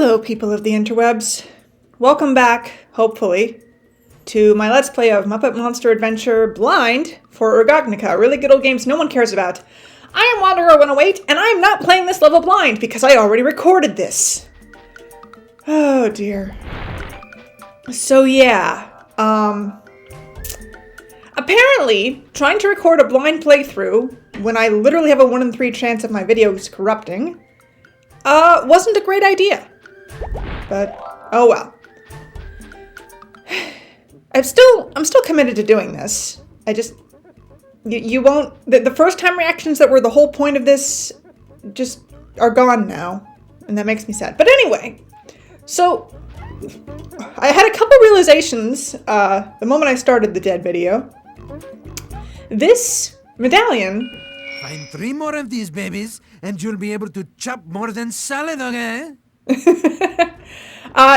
Hello, people of the interwebs. Welcome back, hopefully, to my Let's Play of Muppet Monster Adventure Blind for RGOGNOCA, really good old games no one cares about. I am Wanderer108, and I am not playing this level blind because I already recorded this. Oh dear. So yeah, apparently, trying to record a blind playthrough when I literally have a 1 in 3 chance of my videos corrupting, wasn't a great idea. But, oh well. I'm still committed to doing this. You won't, the first time reactions that were the whole point of this just are gone now. And that makes me sad. But anyway, so, I had a couple realizations, the moment I started the dead video. This medallion... Find 3 more of these babies, and you'll be able to chop more than salad, okay?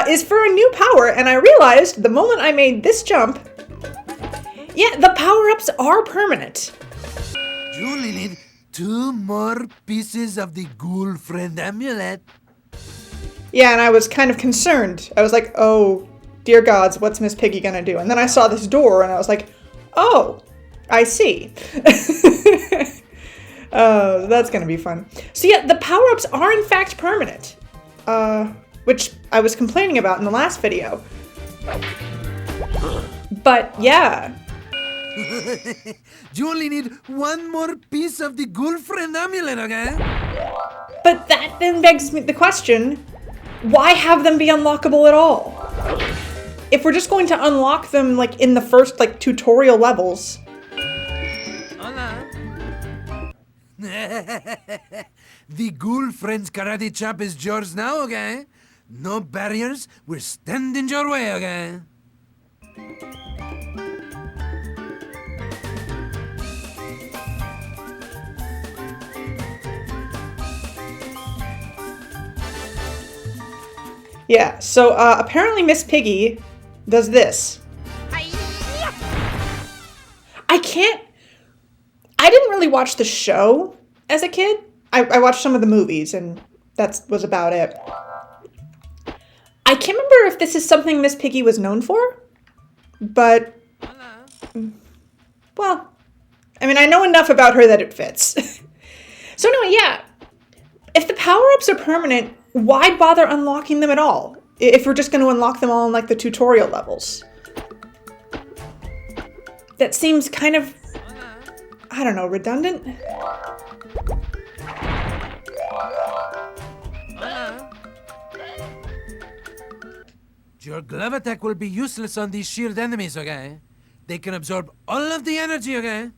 Is for a new power, and I realized the moment I made this jump, yeah, the power-ups are permanent. You only need 2 more pieces of the ghoul friend amulet. Yeah, and I was kind of concerned. I was like, oh, dear gods, what's Miss Piggy gonna do? And then I saw this door, and I was like, oh, I see. That's gonna be fun. So yeah, the power-ups are in fact permanent. Which I was complaining about in the last video. But yeah. You only need 1 more piece of the ghoul friend amulet, okay? But that then begs me the question, why have them be unlockable at all? If we're just going to unlock them like in the first like tutorial levels. Hola. The ghoul friend's karate chop is yours now, okay? No barriers, we're standing your way, okay? Yeah, so apparently Miss Piggy does this. I didn't really watch the show as a kid. I watched some of the movies, and that was about it. I can't remember if this is something Miss Piggy was known for, but, well, I mean, I know enough about her that it fits. So anyway, yeah, if the power-ups are permanent, why bother unlocking them at all, if we're just going to unlock them all in, like, the tutorial levels? That seems kind of, I don't know, redundant? Your glove attack will be useless on these shield enemies, okay? They can absorb all of the energy, okay?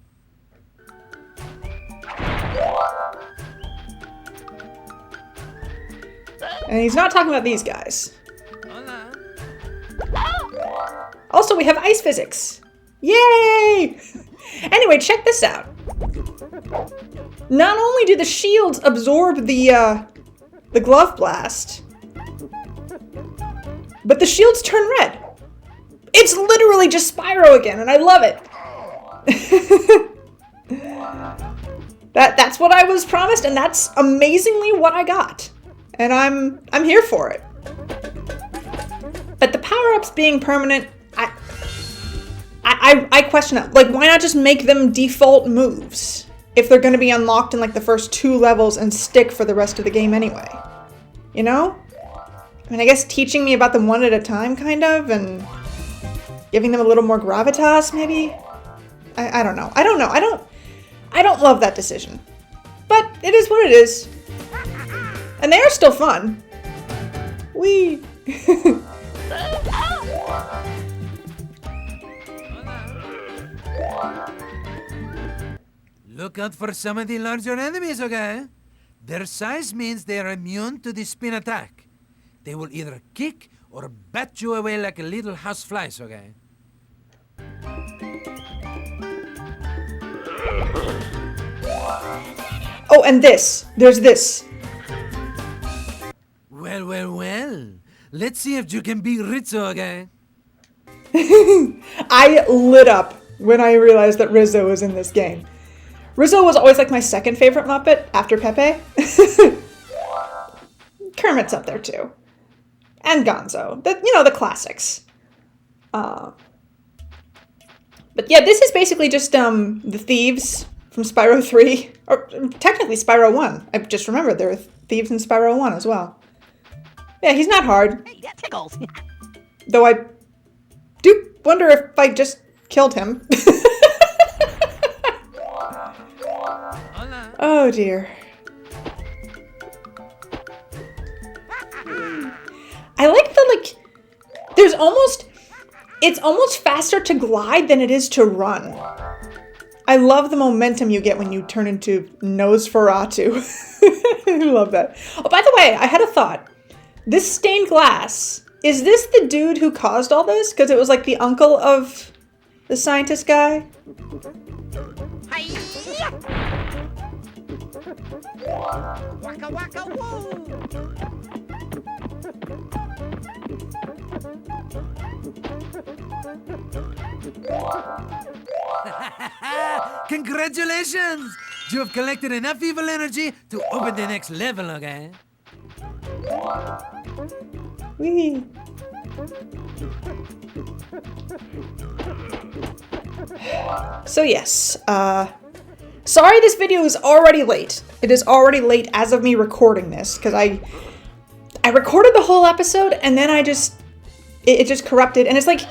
And he's not talking about these guys. Also, we have ice physics. Yay! Anyway, check this out. Not only do the shields absorb the glove blast, but the shields turn red. It's literally just Spyro again, and I love it. That's what I was promised, and that's amazingly what I got. And I'm here for it. But the power-ups being permanent, I question it. Like, why not just make them default moves if they're going to be unlocked in like the first 2 levels and stick for the rest of the game anyway? You know? I mean, I guess teaching me about them one at a time, kind of, and giving them a little more gravitas, maybe? I don't know. I don't love that decision. But it is what it is. And they are still fun. Whee! Look out for some of the larger enemies, okay? Their size means they are immune to the spin attack. They will either kick or bat you away like a little houseflies, okay? Oh, and this. There's this. Well. Let's see if you can beat Rizzo, okay? I lit up when I realized that Rizzo was in this game. Rizzo was always like my second favorite Muppet after Pepe. Kermit's up there too. And Gonzo. The classics. But yeah, this is basically just the thieves from Spyro 3. Or technically Spyro 1. I just remembered there are thieves in Spyro 1 as well. Yeah, he's not hard. Hey, that tickles. Though I do wonder if I just killed him. Oh dear. I like it's almost faster to glide than it is to run. I love the momentum you get when you turn into Nosferatu. I love that. Oh, by the way, I had a thought. This stained glass, is this the dude who caused all this? Because it was like the uncle of the scientist guy? Waka waka woo! Congratulations! You have collected enough evil energy to open the next level, okay? Whee! So yes, sorry this video is already late. It is already late as of me recording this, because I recorded the whole episode, and then it just corrupted, and it's like...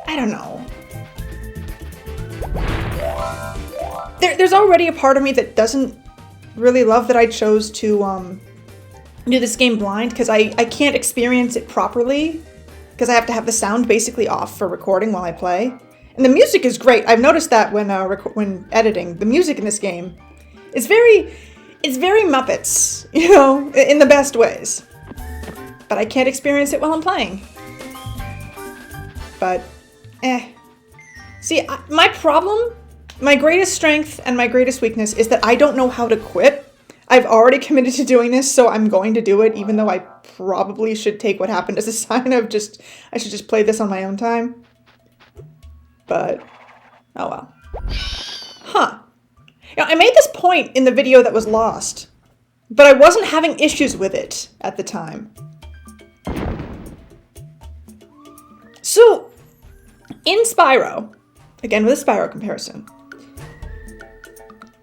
I don't know. There's already a part of me that doesn't really love that I chose to do this game blind, because I can't experience it properly, because I have to have the sound basically off for recording while I play. And the music is great. I've noticed that when editing, the music in this game is very Muppets, you know, in the best ways. But I can't experience it while I'm playing. But, See, my problem, my greatest strength and my greatest weakness is that I don't know how to quit. I've already committed to doing this, so I'm going to do it, even though I probably should take what happened as a sign of I should just play this on my own time. But, oh well. Huh. You know, I made this point in the video that was lost, but I wasn't having issues with it at the time. So, in Spyro, again with a Spyro comparison,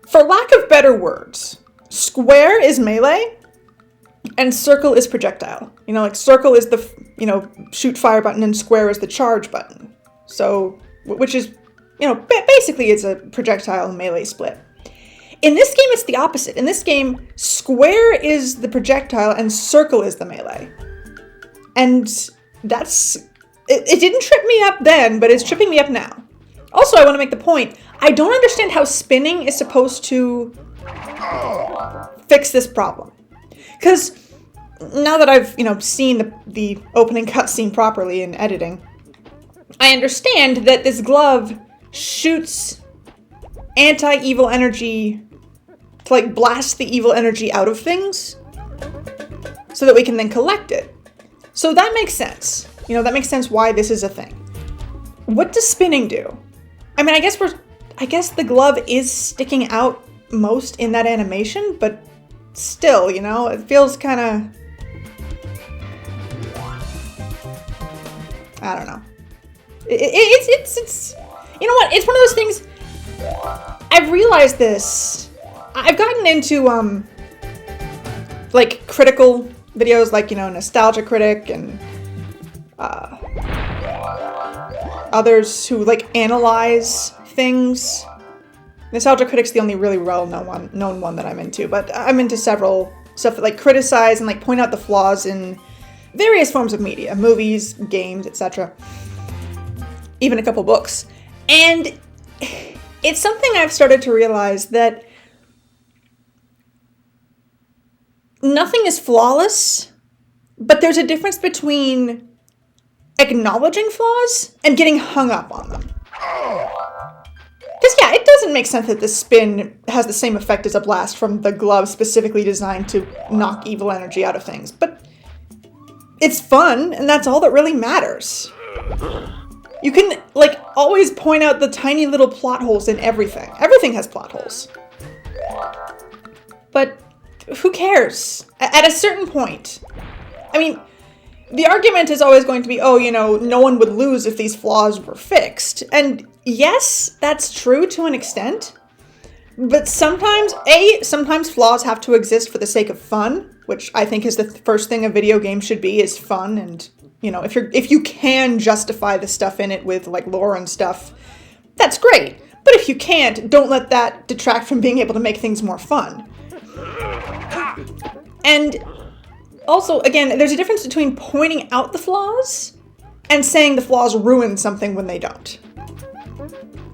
for lack of better words, square is melee, and circle is projectile. You know, like circle is the, shoot fire button, and square is the charge button. So, which is, basically it's a projectile and melee split. In this game, it's the opposite. In this game, square is the projectile and circle is the melee. And it didn't trip me up then, but it's tripping me up now. Also, I want to make the point, I don't understand how spinning is supposed to fix this problem. Because now that I've, seen the opening cutscene properly in editing, I understand that this glove shoots anti-evil energy to, like, blast the evil energy out of things so that we can then collect it. So that makes sense. That makes sense why this is a thing. What does spinning do? I mean, I guess the glove is sticking out most in that animation, but still, it feels kind of... I don't know. It's you know what? It's one of those things... I've realized this. I've gotten into, like, critical videos, like, Nostalgia Critic and others who, like, analyze things. Nostalgia Critic's the only really well-known one that I'm into, but I'm into several stuff that, like, criticize and, like, point out the flaws in various forms of media, movies, games, etc. Even a couple books. And it's something I've started to realize that nothing is flawless, but there's a difference between acknowledging flaws and getting hung up on them. Because, yeah, it doesn't make sense that the spin has the same effect as a blast from the glove specifically designed to knock evil energy out of things. But it's fun, and that's all that really matters. You can, like, always point out the tiny little plot holes in everything. Everything has plot holes. But who cares? At a certain point. I mean, the argument is always going to be, oh, you know, no one would lose if these flaws were fixed. And yes, that's true to an extent. But sometimes flaws have to exist for the sake of fun, which I think is the first thing a video game should be, is fun. And, you know, if you can justify the stuff in it with, like, lore and stuff, that's great. But if you can't, don't let that detract from being able to make things more fun. And also, again, there's a difference between pointing out the flaws and saying the flaws ruin something when they don't.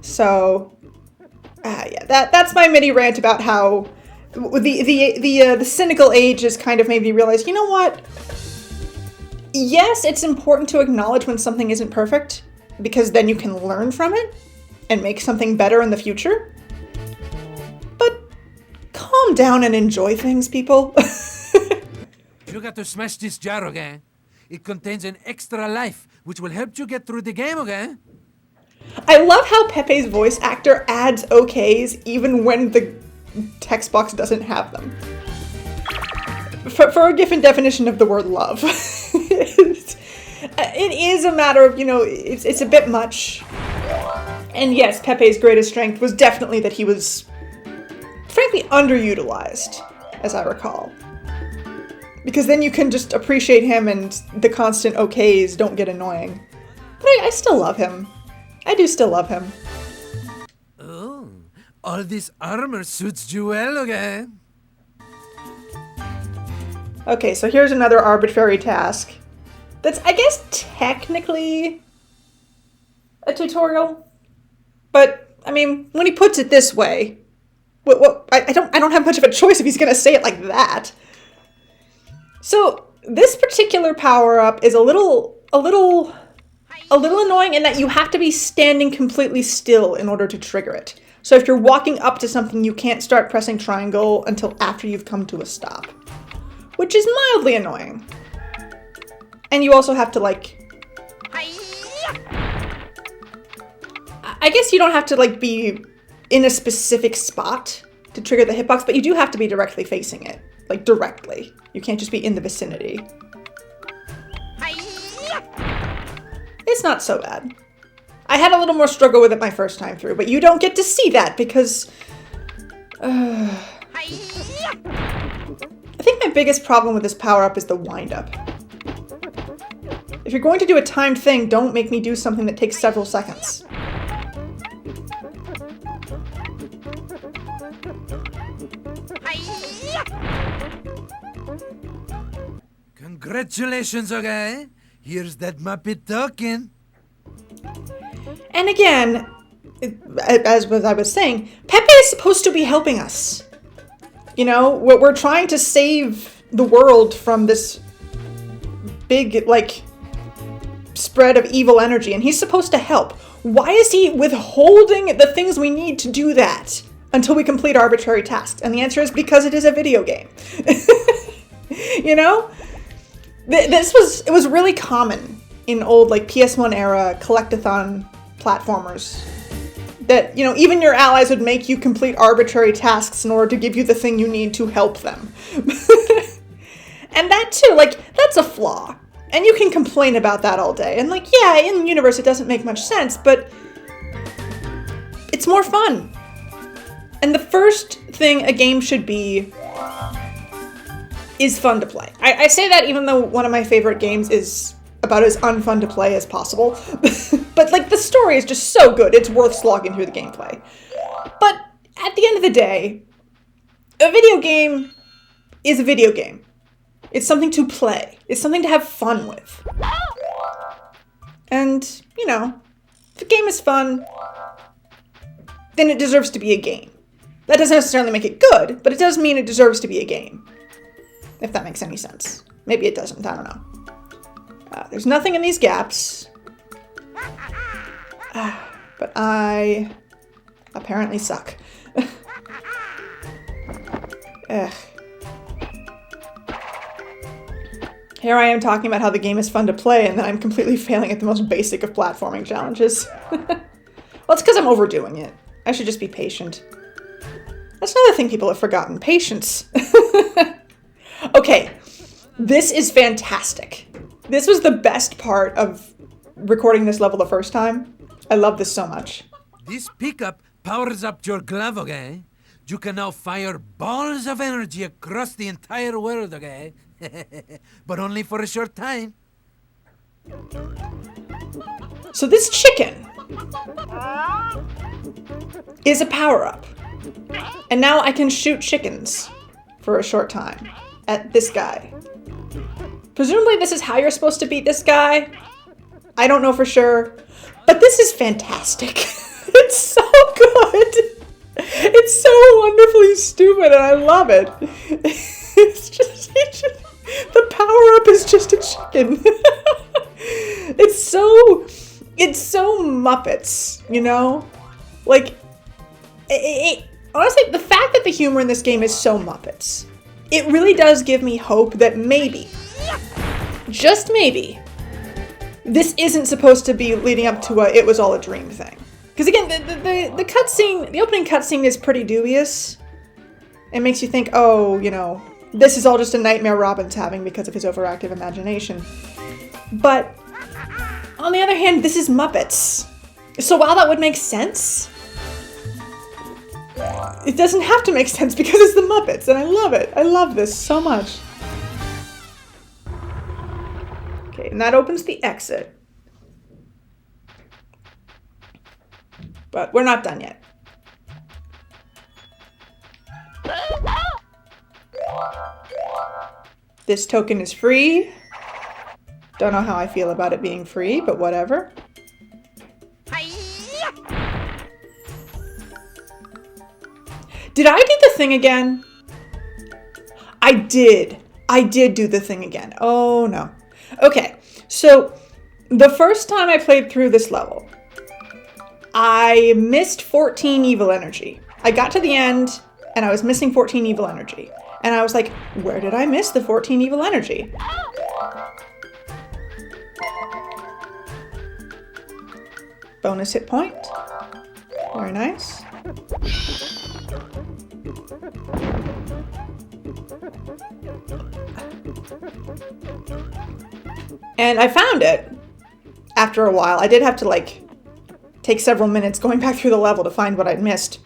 So, yeah, that's my mini rant about how the cynical age has kind of made me realize, you know what? Yes, it's important to acknowledge when something isn't perfect, because then you can learn from it and make something better in the future. But calm down and enjoy things, people. You got to smash this jar, okay? It contains an extra life, which will help you get through the game, okay? I love how Pepe's voice actor adds okays even when the text box doesn't have them. For a different definition of the word love. It is a matter of, you know, it's a bit much. And yes, Pepe's greatest strength was definitely that he was, frankly, underutilized, as I recall. Because then you can just appreciate him and the constant okays don't get annoying. But I still love him. I do still love him. Oh, all this armor suits you well, okay? Okay, so here's another arbitrary task. That's, I guess, technically a tutorial. But, I mean, when he puts it this way, I don't have much of a choice if he's gonna say it like that. So, this particular power-up is a little annoying in that you have to be standing completely still in order to trigger it. So if you're walking up to something, you can't start pressing triangle until after you've come to a stop. Which is mildly annoying. And you also have to, like... I guess you don't have to, like, be in a specific spot to trigger the hitbox, but you do have to be directly facing it. Like, directly. You can't just be in the vicinity. It's not so bad. I had a little more struggle with it my first time through, but you don't get to see that because... I think my biggest problem with this power-up is the wind-up. If you're going to do a timed thing, don't make me do something that takes several seconds. Congratulations, okay? Here's that Muppet talking. And again, as I was saying, Pepe is supposed to be helping us. You know, we're trying to save the world from this big, like, spread of evil energy, and he's supposed to help. Why is he withholding the things we need to do that until we complete arbitrary tasks? And the answer is because it is a video game. You know? It was really common in old, like, PS1 era collectathon platformers. That, you know, even your allies would make you complete arbitrary tasks in order to give you the thing you need to help them. And that too, like, that's a flaw. And you can complain about that all day. And, like, yeah, in the universe it doesn't make much sense, but it's more fun. And the first thing a game should be is fun to play. I say that even though one of my favorite games is about as unfun to play as possible. But, like, the story is just so good, it's worth slogging through the gameplay. But at the end of the day, a video game is a video game. It's something to play. It's something to have fun with. And, you know, if a game is fun, then it deserves to be a game. That doesn't necessarily make it good, but it does mean it deserves to be a game. If that makes any sense. Maybe it doesn't, I don't know. There's nothing in these gaps. But I apparently suck. Ugh. Here I am talking about how the game is fun to play, and then I'm completely failing at the most basic of platforming challenges. Well, it's because I'm overdoing it. I should just be patient. That's another thing people have forgotten. Patience. Okay, this is fantastic. This was the best part of recording this level the first time. I love this so much. This pickup powers up your glove, okay? You can now fire balls of energy across the entire world, okay? But only for a short time. So this chicken is a power-up. And now I can shoot chickens for a short time at this guy. Presumably this is how you're supposed to beat this guy. I don't know for sure. But this is fantastic. It's so good. It's so wonderfully stupid and I love it. It's just the power-up is just a chicken. It's so Muppets, you know? Like, honestly, the fact that the humor in this game is so Muppets, it really does give me hope that maybe, just maybe, this isn't supposed to be leading up to a it was all a dream thing. Because again, the cutscene, the opening cutscene is pretty dubious. It makes you think, oh, you know, this is all just a nightmare Robin's having because of his overactive imagination. But on the other hand, this is Muppets. So while that would make sense, it doesn't have to make sense because it's the Muppets, and I love it. I love this so much. Okay, and that opens the exit. But we're not done yet. This token is free. Don't know how I feel about it being free, but whatever. Did I do the thing again? I did. I did do the thing again. Oh no. Okay, so the first time I played through this level, I missed 14 evil energy. I got to the end and I was missing 14 evil energy. And I was like, where did I miss the 14 evil energy? Bonus hit point. Very nice. And I found it after a while. I did have to like take several minutes going back through the level to find what I'd missed.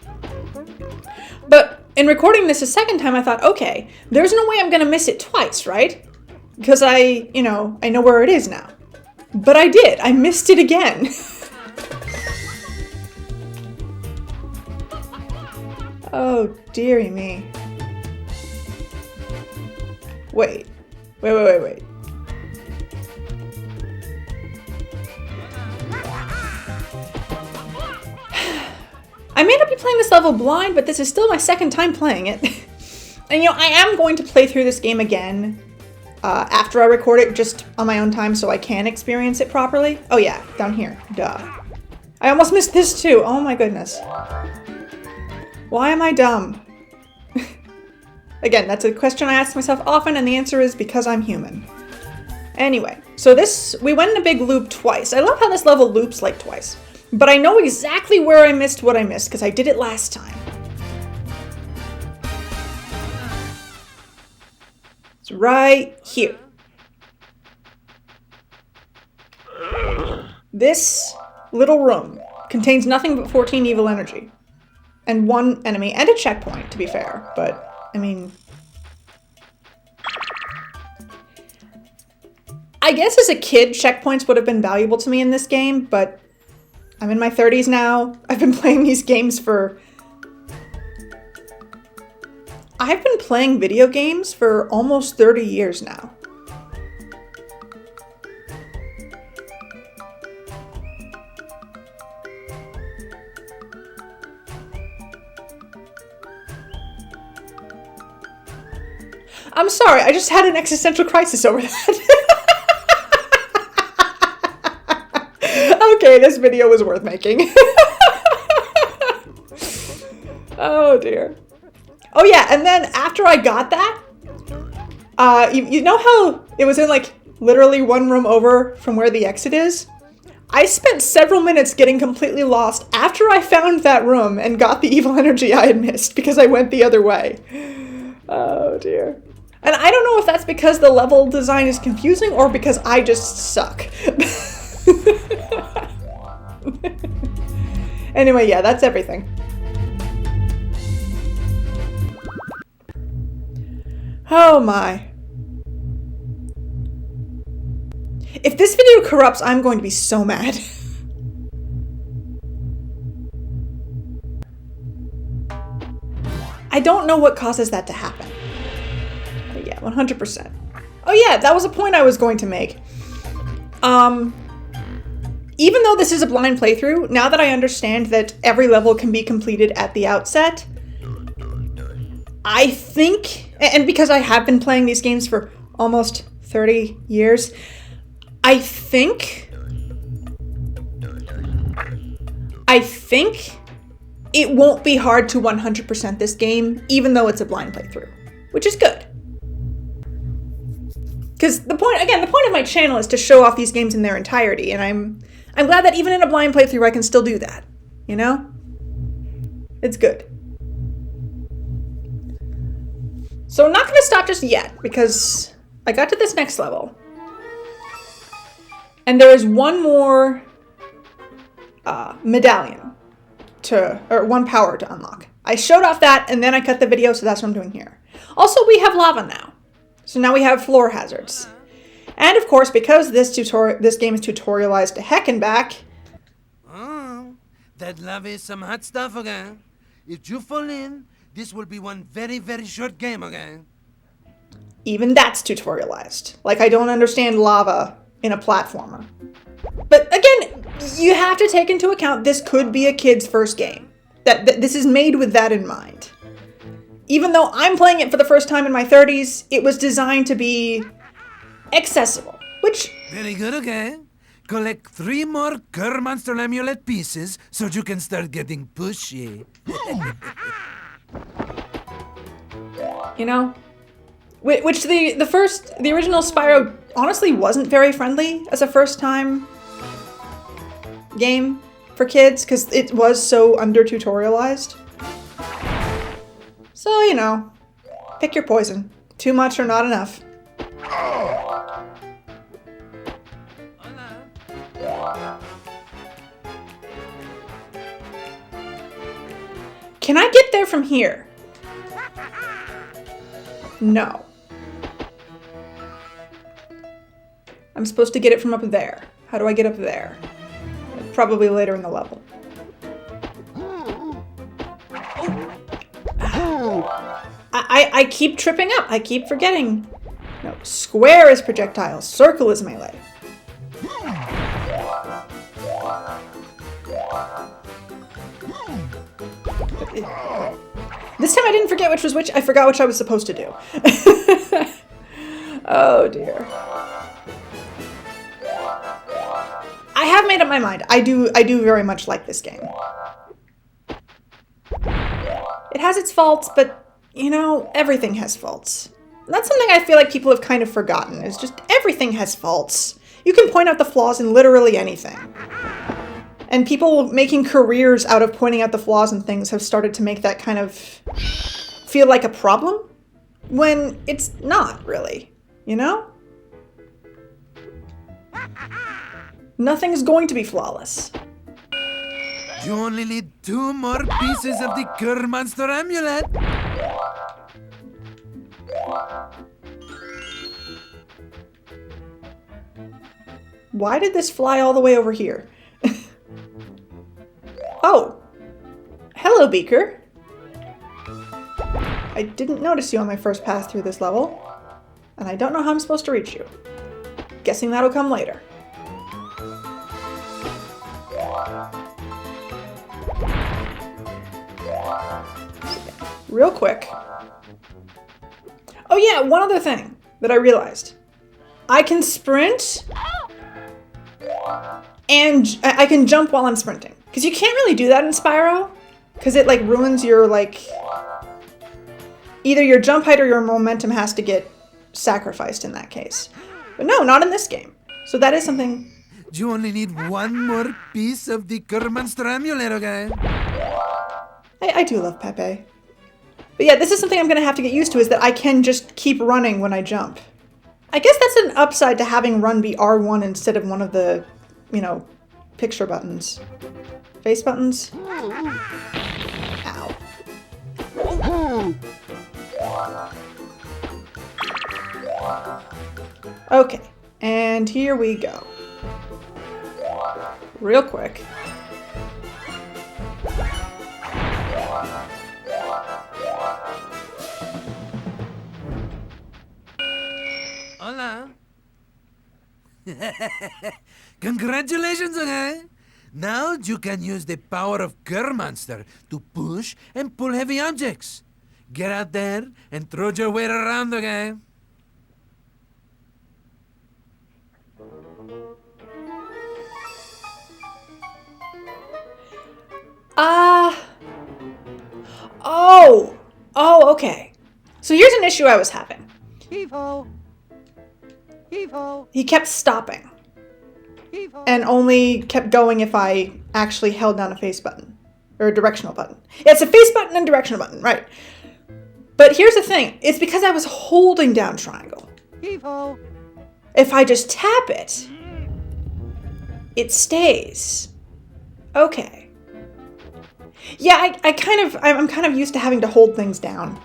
But in recording this a second time, I thought, okay, there's no way I'm gonna miss it twice, right? Because I know where it is now. But I did. I missed it again. Oh, dearie me. Wait. I may not be playing this level blind, but this is still my second time playing it. And you know, I am going to play through this game again after I record it, just on my own time so I can experience it properly. Oh yeah, down here, duh. I almost missed this too, oh my goodness. Why am I dumb? Again, that's a question I ask myself often, and the answer is because I'm human. Anyway, so we went in a big loop twice. I love how this level loops like twice. But I know exactly where I missed what I missed, because I did it last time. It's right here. This little room contains nothing but 14 evil energy. And one enemy, and a checkpoint, to be fair. But, I mean... I guess as a kid, checkpoints would have been valuable to me in this game, but... I'm in my 30s now. I've been playing these games for... I've been playing video games for almost 30 years now. I'm sorry, I just had an existential crisis over that. Okay, this video was worth making. Oh dear. Oh yeah, and then after I got that, you know how it was in like literally one room over from where the exit is? I spent several minutes getting completely lost after I found that room and got the evil energy I had missed because I went the other way. Oh dear. And I don't know if that's because the level design is confusing or because I just suck. Anyway, yeah, that's everything. Oh my. If this video corrupts, I'm going to be so mad. I don't know what causes that to happen. But yeah, 100%. Oh yeah, that was a point I was going to make. Even though this is a blind playthrough, now that I understand that every level can be completed at the outset, I think, and because I have been playing these games for almost 30 years, I think it won't be hard to 100% this game, even though it's a blind playthrough, which is good. Because the point of my channel is to show off these games in their entirety, and I'm glad that even in a blind playthrough I can still do that, you know? It's good. So I'm not going to stop just yet, because I got to this next level. And there is one more medallion or one power to unlock. I showed off that and then I cut the video, so that's what I'm doing here. Also, we have lava now. So now we have floor hazards. And of course, because this game is tutorialized to heck and back. Oh, that lava is some hot stuff, okay? If you fall in, this will be one very, very short game, okay? Even that's tutorialized. Like, I don't understand lava in a platformer. But again, you have to take into account this could be a kid's first game. That this is made with that in mind. Even though I'm playing it for the first time in my 30s, it was designed to be accessible, which... Very good, okay? Collect 3 more Cur Monster Amulet pieces so you can start getting pushy. You know? Which the original Spyro honestly wasn't very friendly as a first-time game for kids, because it was so under-tutorialized. So, you know, pick your poison. Too much or not enough. Can I get there from here? No. I'm supposed to get it from up there. How do I get up there? Probably later in the level. I keep tripping up. I keep forgetting. No, square is projectiles. Circle is melee. This time I didn't forget which was which. I forgot which I was supposed to do. Oh dear. I have made up my mind. I do very much like this game. It has its faults, but you know, everything has faults. And that's something I feel like people have kind of forgotten, is just everything has faults. You can point out the flaws in literally anything. And people making careers out of pointing out the flaws in things have started to make that kind of feel like a problem, when it's not really, you know? Nothing's going to be flawless. You only need 2 more pieces of the Cur Monster Amulet. Why did this fly all the way over here? Oh! Hello, Beaker! I didn't notice you on my first pass through this level, and I don't know how I'm supposed to reach you. Guessing that'll come later. Real quick. Oh yeah, one other thing that I realized. I can sprint and I can jump while I'm sprinting. Because you can't really do that in Spyro. Because it like ruins your like... Either your jump height or your momentum has to get sacrificed in that case. But no, not in this game. So that is something You only need one more piece of the Monster amulet, okay? I do love Pepe. But yeah, this is something I'm going to have to get used to, is that I can just keep running when I jump. I guess that's an upside to having run be R1 instead of one of the, you know, picture buttons. Face buttons? Ow. Okay, and here we go. Real quick. Hola. Congratulations, okay? Now you can use the power of Monster to push and pull heavy objects. Get out there and throw your weight around, okay? Oh, okay. So here's an issue I was having. Heave-ho. Heave-ho. He kept stopping Heave-ho. and only kept going if I actually held down a face button or a directional button. Yeah, it's a face button and directional button, right? But here's the thing. It's because I was holding down triangle. Heave-ho. If I just tap it, it stays. Okay. Yeah, I'm kind of used to having to hold things down.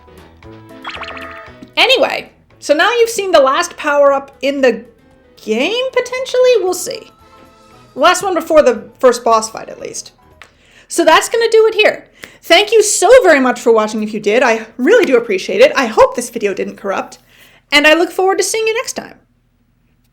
Anyway, so now you've seen the last power-up in the game, potentially? We'll see. Last one before the first boss fight, at least. So that's going to do it here. Thank you so very much for watching if you did. I really do appreciate it. I hope this video didn't corrupt. And I look forward to seeing you next time.